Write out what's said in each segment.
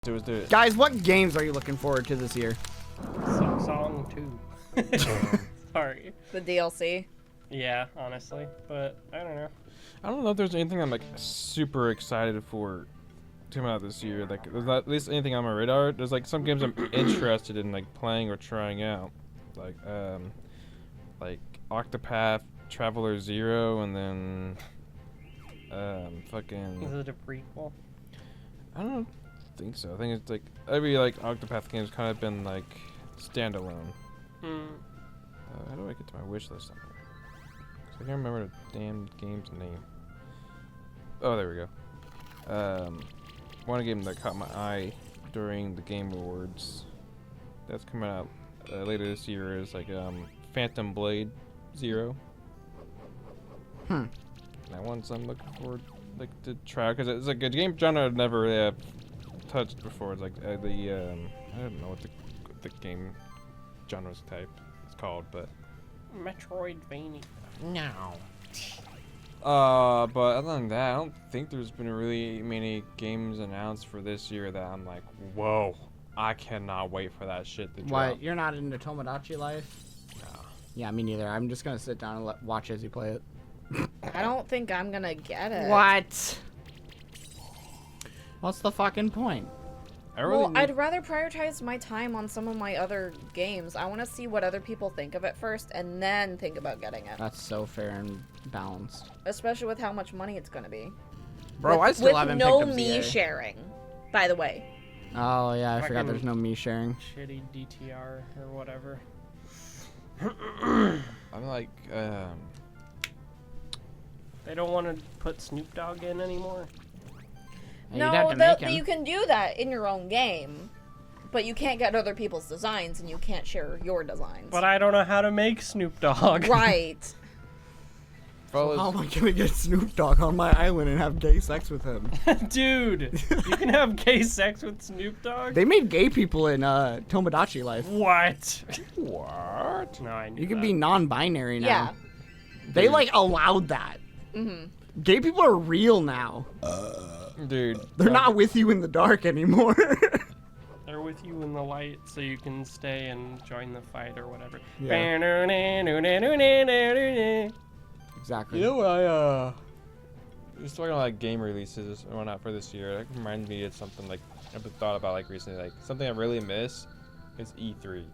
Do it. Guys, what games are you looking forward to this year? Song 2. Sorry. The DLC. Yeah, honestly, but I don't know. I don't know if there's anything I'm like super excited for to come out this year. Like, there's not at least anything on my radar. There's like some games I'm interested in like playing or trying out, like Octopath Traveler 0, and then fucking. Is it a prequel? I don't think so. I think it's like every like Octopath game's kind of been like standalone. How do I get to my wish list on here? 'Cause I can't remember the damn game's name. Oh, there we go. One game that caught my eye during the Game Awards that's coming out later this year is like Phantom Blade 0. That one's I'm looking forward like to try because it's like a game genre I've never really touched before. It's like I don't know what the game genre's type it's called, but Metroidvania. no. But other than that, I don't think there's been really many games announced for this year that I'm like, whoa, I cannot wait for that shit to drop. What? You're not into Tomodachi Life? No. Yeah, me neither. I'm just gonna sit down and watch as you play it. I don't think I'm gonna get it. What? What's the fucking point? Well, I'd rather prioritize my time on some of my other games. I want to see what other people think of it first, and then think about getting it. That's so fair and balanced. Especially with how much money it's gonna be. Bro, I still haven't picked With up no me ZA. sharing, by the way. Oh yeah, I forgot Fucking there's no me sharing. Shitty DTR or whatever. I'm like, They don't want to put Snoop Dogg in anymore. Yeah, you'd have to make him. You can do that in your own game, but you can't get other people's designs, and you can't share your designs. But I don't know how to make Snoop Dogg. Right. So how am I gonna get Snoop Dogg on my island and have gay sex with him? Dude, you can have gay sex with Snoop Dogg? They made gay people in Tomodachi Life. What? what? No, I knew You can that. be non-binary now. Yeah. They like allowed that. Gay people are real now. Dude. They're not with you in the dark anymore. They're with you in the light so you can stay and join the fight or whatever. Yeah. Exactly. You know what just talking about like game releases and whatnot for this year, that reminds me of something like I've thought about like recently, like something I really miss is E3.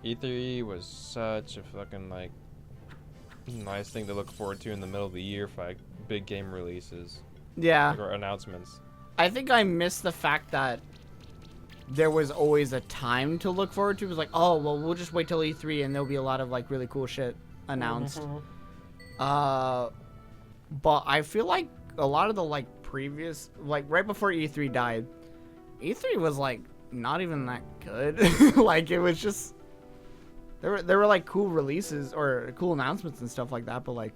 E3 was such a fucking like nice thing to look forward to in the middle of the year for like big game releases. Yeah. Like, or announcements. I think I miss the fact that there was always a time to look forward to. It was like, oh, well, we'll just wait till E3 and there'll be a lot of like really cool shit announced. But I feel like a lot of the like previous, like right before E3 died, E3 was like not even that good. Like it was just, there were like cool releases or cool announcements and stuff like that. But like,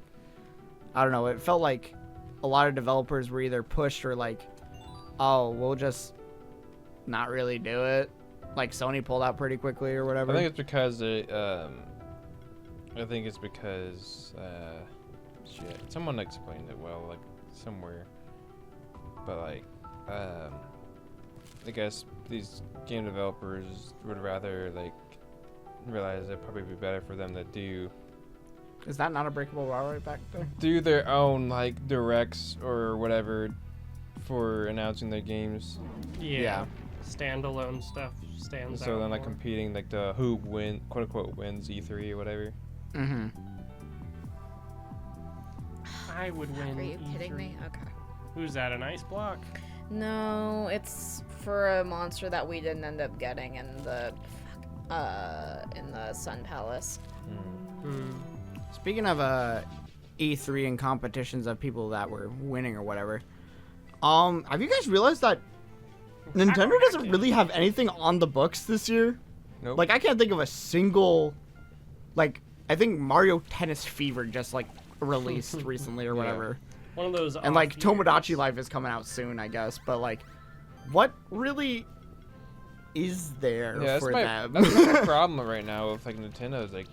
I don't know, it felt like a lot of developers were either pushed or like, oh, we'll just not really do it. Like Sony pulled out pretty quickly or whatever. I think it's because shit. Someone explained it well, like somewhere. But like, I guess these game developers would rather like realize it'd probably be better for them to do Is that not a breakable wall right back there? do their own like directs or whatever for announcing their games. Yeah. Standalone stuff stands out. So then like more. competing like the who quote unquote wins E3 or whatever. Mm-hmm. I would win. Are you kidding E3. me? Okay. Who's that? An ice block? No, it's for a monster that we didn't end up getting in the Sun Palace. Speaking of E3 and competitions of people that were winning or whatever, have you guys realized that Nintendo doesn't really have anything on the books this year? Nope. Like I can't think of a single, like I think Mario Tennis Fever just like released recently or whatever. One of those. And like off Tomodachi years. Life is coming out soon, I guess. But like, what really is there Yeah, for them? that's my problem right now with like Nintendo is like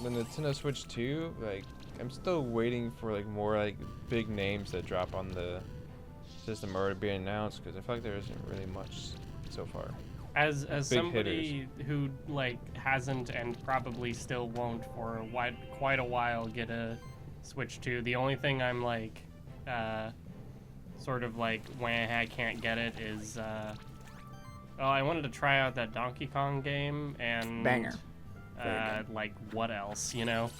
the Nintendo Switch 2, like I'm still waiting for like more like big names that drop on the system already being announced? Because I feel like there isn't really much so far. As Big somebody who like hasn't and probably still won't for quite a while get a Switch 2, the only thing I'm like sort of like when I can't get it is I wanted to try out that Donkey Kong game and Banger. like what else, you know?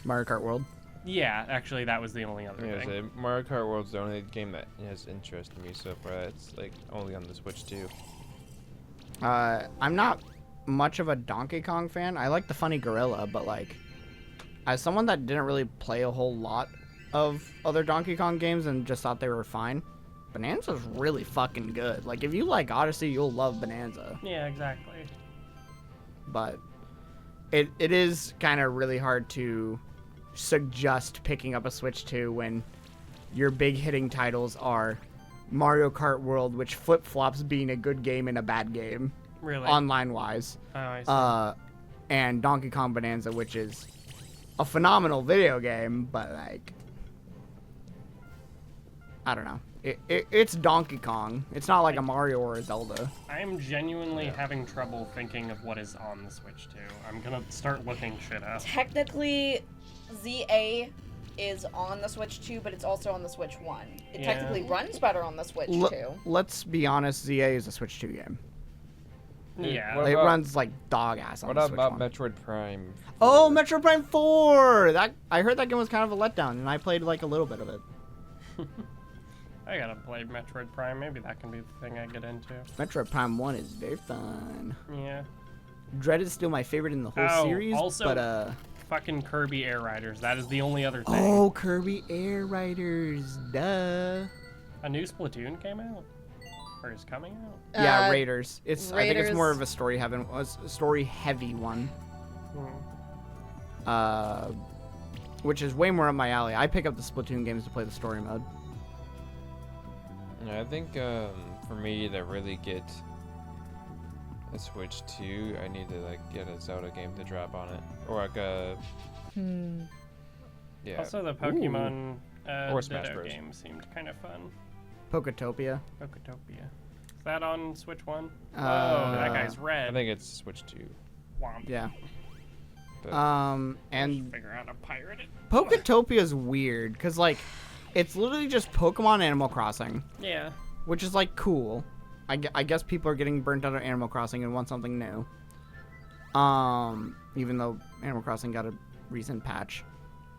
Mario Kart World. Yeah, actually that was the only other Yeah, thing. so Mario Kart World's the only game that has interest in me so far. It's like only on the Switch too. I'm not much of a Donkey Kong fan. I like the funny gorilla, but like, as someone that didn't really play a whole lot of other Donkey Kong games and just thought they were fine, Bonanza's really fucking good. Like, if you like Odyssey, you'll love Bonanza. Yeah, exactly. But it is kind of really hard to suggest picking up a Switch 2 when your big hitting titles are Mario Kart World, which flip-flops being a good game and a bad game, Really? online-wise, Oh, I see. and Donkey Kong Bonanza, which is a phenomenal video game, but like, I don't know. It's Donkey Kong. It's not like a Mario or a Zelda. I'm genuinely having trouble thinking of what is on the Switch 2. I'm gonna start looking shit up. Technically, ZA is on the Switch 2, but it's also on the Switch 1. It Yeah. technically runs better on the Switch 2. Let's be honest, ZA is a Switch 2 game. Yeah. What It about- runs like dog ass on What the Switch about 1. Metroid Prime? Oh, 4? Metro Prime 4! I heard that game was kind of a letdown, and I played like a little bit of it. I gotta play Metroid Prime. Maybe that can be the thing I get into. Metro Prime 1 is very fun. Yeah. Dread is still my favorite in the whole Oh, series, also- but Fucking Kirby Air Riders. That is the only other thing. oh, Kirby Air Riders, duh. A new Splatoon came out? Or is coming out? Yeah, Uh, Raiders. I think it's more Raiders- of a story heavy one. Hmm. Which is way more up my alley. I pick up the Splatoon games to play the story mode. Yeah, I think for me to really get a Switch 2, I need to like get a Zelda game to drop on it, or like a yeah. Also, the Pokemon Or Smash Ditto Bros. game seemed kind of fun. Poketopia. Poketopia. Is that on Switch 1? Oh, Uh, that guy's I red. think it's Switch 2. Womp. Yeah. But And Figure out how to pirate it. Poketopia is weird, because, like, it's literally just Pokemon Animal Crossing, Yeah. which is, like, cool. I guess people are getting burnt out of Animal Crossing and want something new. Even though Animal Crossing got a recent patch.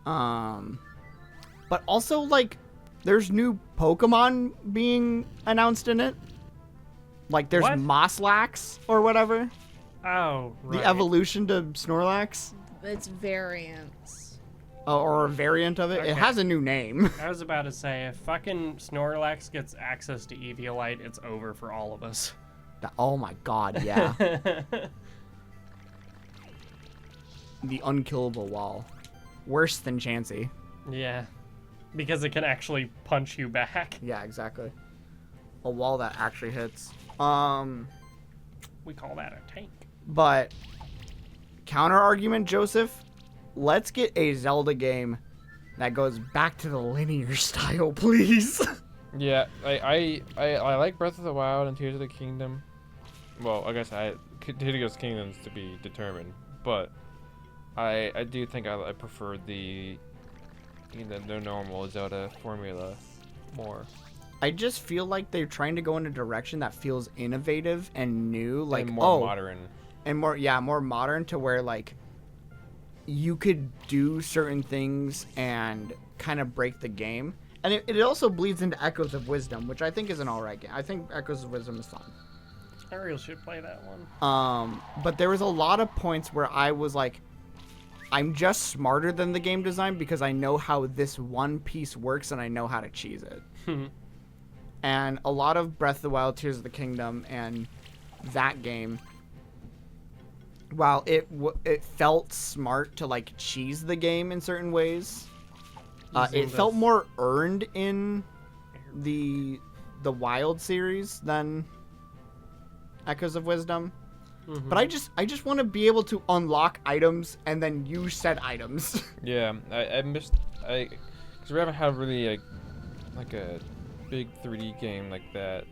But also, like, there's new Pokemon being announced in it. Like, there's What? Mosslax or whatever. Oh, right. The evolution to Snorlax. It's variants. Or a variant of it. Okay. It has a new name. I was about to say, if fucking Snorlax gets access to Eviolite, it's over for all of us. Oh my god, yeah. The unkillable wall. Worse than Chansey. Yeah. Because it can actually punch you back. Yeah, exactly. A wall that actually hits. We call that a tank. But counter argument, Joseph, let's get a Zelda game that goes back to the linear style, please. yeah, I like Breath of the Wild and Tears of the Kingdom. Well, I guess Tears of the Kingdom's to be determined, but I do think I prefer the normal Zelda formula more. I just feel like they're trying to go in a direction that feels innovative and new, like and more modern. and more modern, to where like you could do certain things and kind of break the game. And it also bleeds into Echoes of Wisdom, which I think is an alright game. I think Echoes of Wisdom is fun. Ariel should play that one. But there was a lot of points where I was like, I'm just smarter than the game design because I know how this one piece works and I know how to cheese it. And a lot of Breath of the Wild, Tears of the Kingdom, and that game, while it felt smart to like cheese the game in certain ways, it felt more earned in the Wild series than Echoes of Wisdom. But I just want to be able to unlock items and then use said items. Yeah, I missed because we haven't had really like a big 3D game like that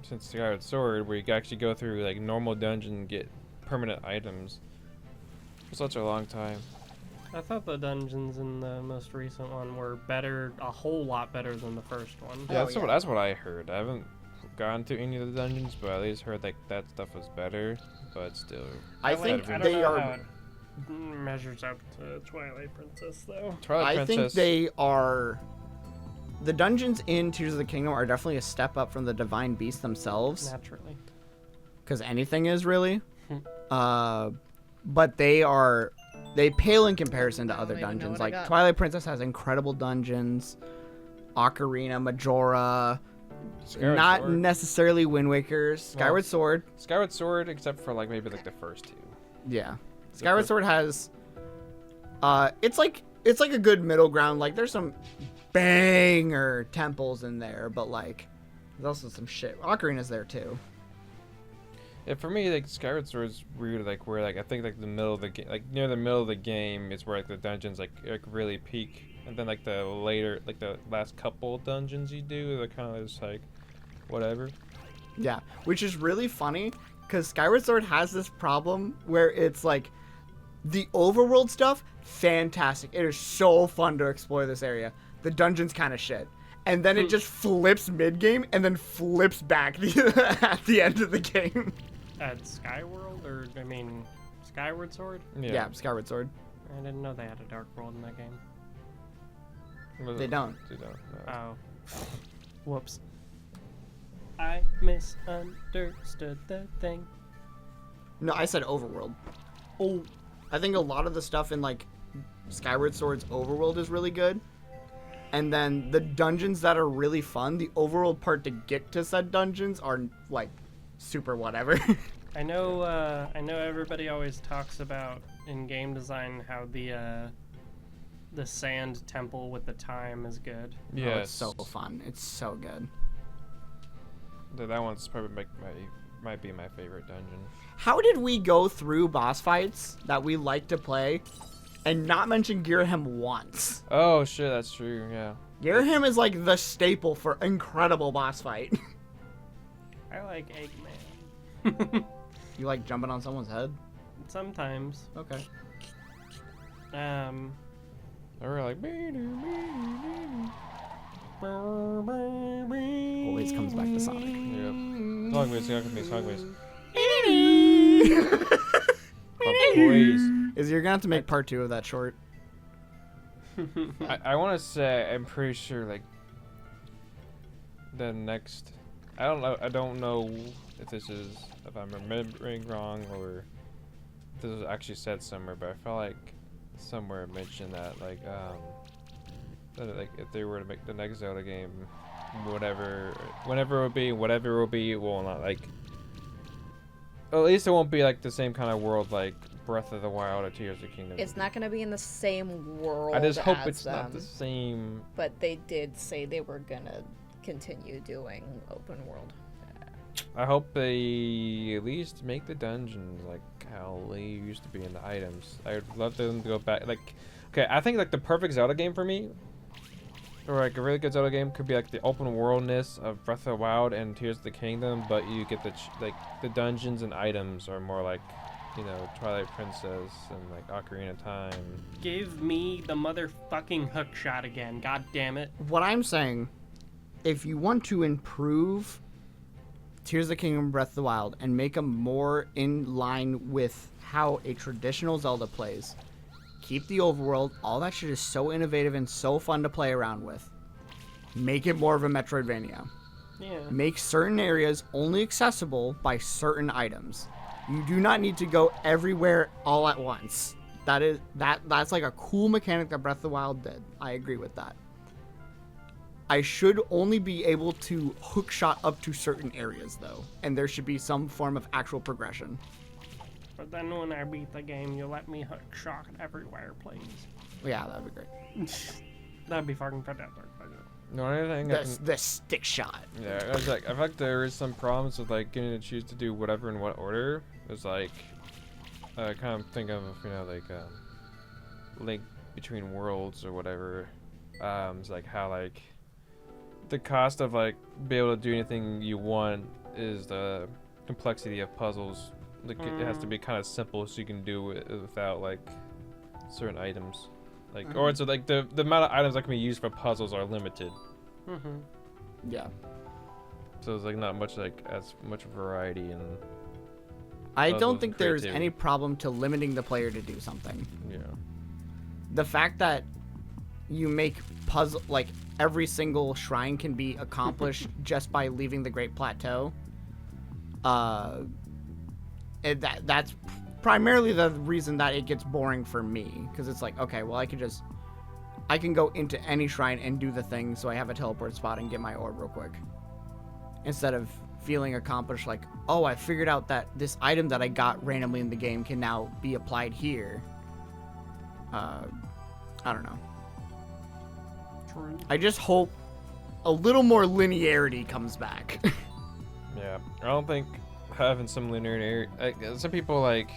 since Skyward Sword, where you can actually go through like normal dungeon and get permanent items for such a long time. I thought the dungeons in the most recent one were better, a whole lot better than the first one. Yeah, that's what I heard. I haven't gone to any of the dungeons, but I at least heard like that stuff was better. But still, I don't think know they how are. it measures up to Twilight Princess though. Twilight I think Princess. they are. The dungeons in Tears of the Kingdom are definitely a step up from the Divine Beasts themselves, Naturally. because anything is really. But they pale in comparison to I don't other even know dungeons. what I Like got. Twilight Princess has incredible dungeons. Ocarina, Majora, Skyward not Sword. necessarily Wind Waker, Skyward Sword. Skyward Sword, except for like maybe like the first two. Yeah, Skyward Sword has. It's like a good middle ground. Like there's some banger temples in there, but like there's also some shit. Ocarina's there too. Yeah, for me, like Skyward Sword is weird. Like where like I think like the middle of the game, like near the middle of the game is where like the dungeons like really peak, and then like the later like the last couple dungeons you do, they're kind of just like whatever. Yeah, which is really funny because Skyward Sword has this problem where it's like the overworld stuff, fantastic. It is so fun to explore this area. The dungeon's kind of shit. And then it just flips mid-game and then flips back at the end of the game. At Skyworld, or I mean, Skyward Sword? Yeah, Skyward Sword. I didn't know they had a dark world in that game. They don't. They don't. No. Oh. Whoops. I misunderstood the thing. No, I said overworld. Oh, I think a lot of the stuff in like Skyward Sword's overworld is really good. And then the dungeons that are really fun, the overworld part to get to said dungeons are like super whatever. I know everybody always talks about in game design how the sand temple with the time is good. Yeah, Oh, it's so fun. It's so good. That one's probably might be my favorite dungeon. How did we go through boss fights that we like to play and not mention Girahim once? Oh shit, that's true. Yeah. Girahim is like the staple for incredible boss fight. I like Eggman. You like jumping on someone's head? Sometimes. Okay. They were like. Always comes back to Sonic. Yep. Song music. Please. Is you're gonna have to make part 2 of that short? I want to say I'm pretty sure like the next. I don't know if I'm remembering wrong or if this was actually said somewhere, but I felt like somewhere it mentioned that like if they were to make the next Zelda game, whenever it will be, it will not like. At least it won't be like the same kind of world like Breath of the Wild or Tears of the Kingdom. It's not going to be in the same world. I just hope as it's not the same. But they did say they were going to continue doing open world. I hope they at least make the dungeons like how they used to be in the items. I'd love them to go back. Like, okay, I think like the perfect Zelda game for me, or like a really good Zelda game, could be like the open worldness of Breath of the Wild and Tears of the Kingdom, but you get like the dungeons and items are more like, you know, Twilight Princess and like Ocarina of Time. Give me the motherfucking hook shot again. God damn it. What I'm saying, if you want to improve Tears of the Kingdom, Breath of the Wild, and make them more in line with how a traditional Zelda plays, keep the overworld. All that shit is so innovative and so fun to play around with. Make it more of a Metroidvania. Yeah. Make certain areas only accessible by certain items. You do not need to go everywhere all at once. That's like a cool mechanic that Breath of the Wild did. I agree with that. I should only be able to hookshot up to certain areas though, and there should be some form of actual progression. But then when I beat the game, you let me hook shot everywhere, please. Yeah, that'd be great. That'd be fucking fantastic. The only thing The stick shot. yeah, I was like, I feel like there is some problems with like getting to choose to do whatever in what order. It's like, I kind of think of, you know, like Link Between Worlds or whatever. It's like how like the cost of like be able to do anything you want is the complexity of puzzles. Like it has to be kind of simple so you can do it without like certain items. Like or so like the amount of items that can be used for puzzles are limited. Yeah. So there's like not much like as much variety and I puzzles don't and think there's creativity. any problem to limiting the player to do something. Yeah. The fact that you make puzzle like every single shrine can be accomplished just by leaving the Great Plateau. That's primarily the reason that it gets boring for me, because it's like, okay, well I can go into any shrine and do the thing, so I have a teleport spot and get my orb real quick, instead of feeling accomplished like, oh, I figured out that this item that I got randomly in the game can now be applied here. I don't know. True. I just hope a little more linearity comes back. Yeah. I don't think having some linearity, like some people like,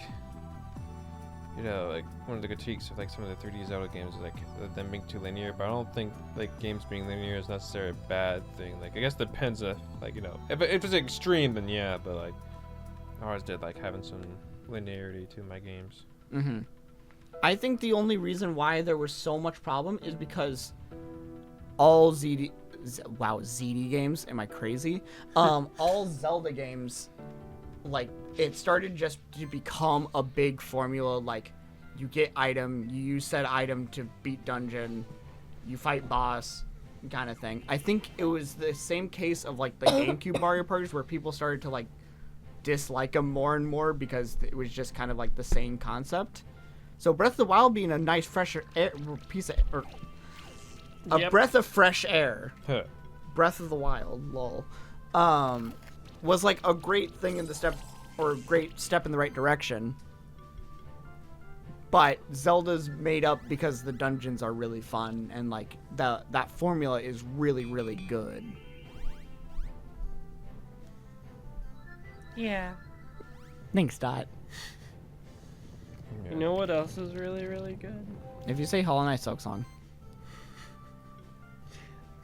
you know, like one of the critiques of like some of the 3D Zelda games is like them being too linear, but I don't think like games being linear is necessarily a bad thing. Like I guess it depends if like, you know, if it's extreme then yeah, but like I always did like having some linearity to my games. I think the only reason why there was so much problem is because all ZD games, am I crazy? All Zelda games, like, it started just to become a big formula, like, you get item, you use said item to beat dungeon, you fight boss, kind of thing. I think it was the same case of, like, the GameCube Mario parties where people started to, like, dislike them more and more because it was just kind of, like, the same concept. So Breath of the Wild being a nice fresh air, piece of, or a breath of fresh air. Breath of the Wild, lol. Was like a great thing in the step, or a great step in the right direction. But Zelda's made up because the dungeons are really fun and like that formula is really, really good. Yeah. Thanks, Dot. Yeah. You know what else is really, really good? If you say Hollow Knight Silk Song.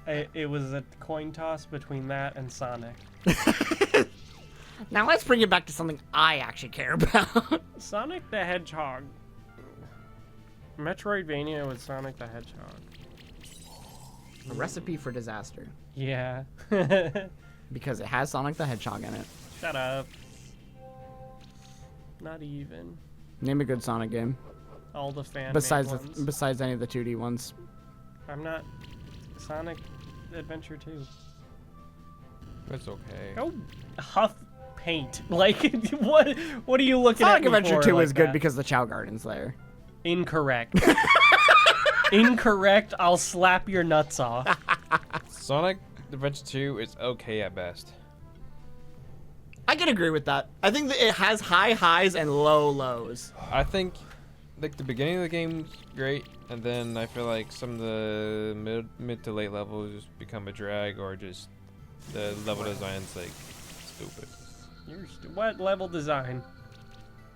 It was a coin toss between that and Sonic. Now let's bring it back to something I actually care about. Sonic the Hedgehog. Metroidvania with Sonic the Hedgehog. A recipe for disaster. Yeah. Because it has Sonic the Hedgehog in it. Shut up. Not even. Name a good Sonic game. All the fan Besides any of the 2D ones. I'm not Sonic Adventure 2. That's okay. Go huff paint. Like what are you looking Sonic at? me Adventure for 2 like is good that? because the Chow Garden's there. Incorrect. Incorrect. I'll slap your nuts off. Sonic Adventure 2 is okay at best. I can agree with that. I think that it has high highs and low lows. I think like the beginning of the game's great, and then I feel like some of the mid to late levels just become a drag, or just the level design's like stupid. What level design?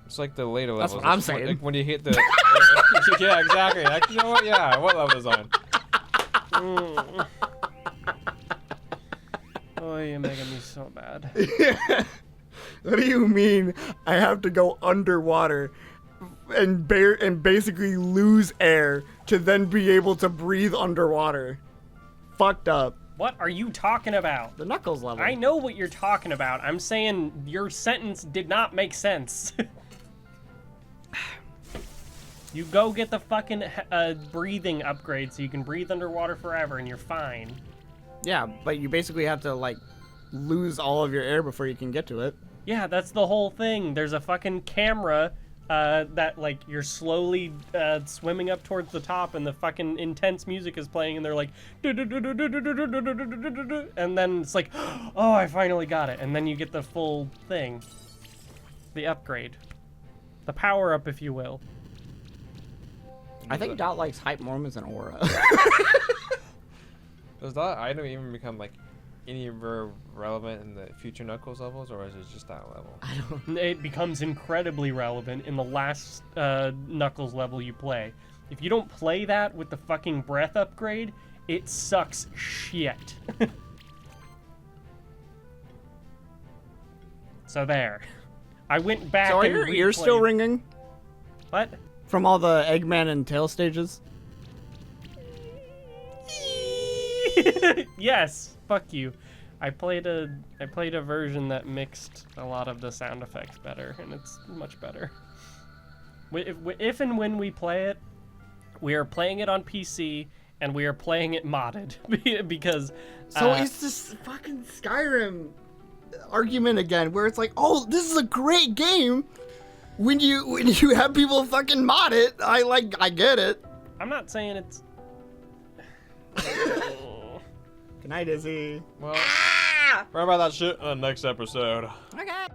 It's like the later That's levels. what I'm It's saying. Like when you hit the yeah, exactly. Like, you know what? Yeah, what level design? Oh, you're making me so bad. What do you mean I have to go underwater and basically lose air to then be able to breathe underwater? Fucked up. What are you talking about? The Knuckles level. I know what you're talking about. I'm saying your sentence did not make sense. You go get the fucking breathing upgrade so you can breathe underwater forever and you're fine. Yeah, but you basically have to, like, lose all of your air before you can get to it. Yeah, that's the whole thing. There's a fucking camera that, like, you're slowly swimming up towards the top and the fucking intense music is playing and they're like, and then it's like, oh, I finally got it. And then you get the full thing. The upgrade. The power up, if you will. I think Dot likes hype moments and aura. Does that item even become like any relevant in the future Knuckles levels, or is it just that level? I don't. It becomes incredibly relevant in the last Knuckles level you play. If you don't play that with the fucking breath upgrade, it sucks shit. So there. I went back So are and your ears still replayed- ringing What? from all the Eggman and Tail stages? Yes. Fuck you. I played a version that mixed a lot of the sound effects better, and it's much better. If and when we play it, we are playing it on PC and we are playing it modded because. So it's this fucking Skyrim argument again, where it's like, oh, this is a great game. When you have people fucking mod it, I get it. I'm not saying it's. Good night, Izzy. Well, right about that shit in the next episode. Okay.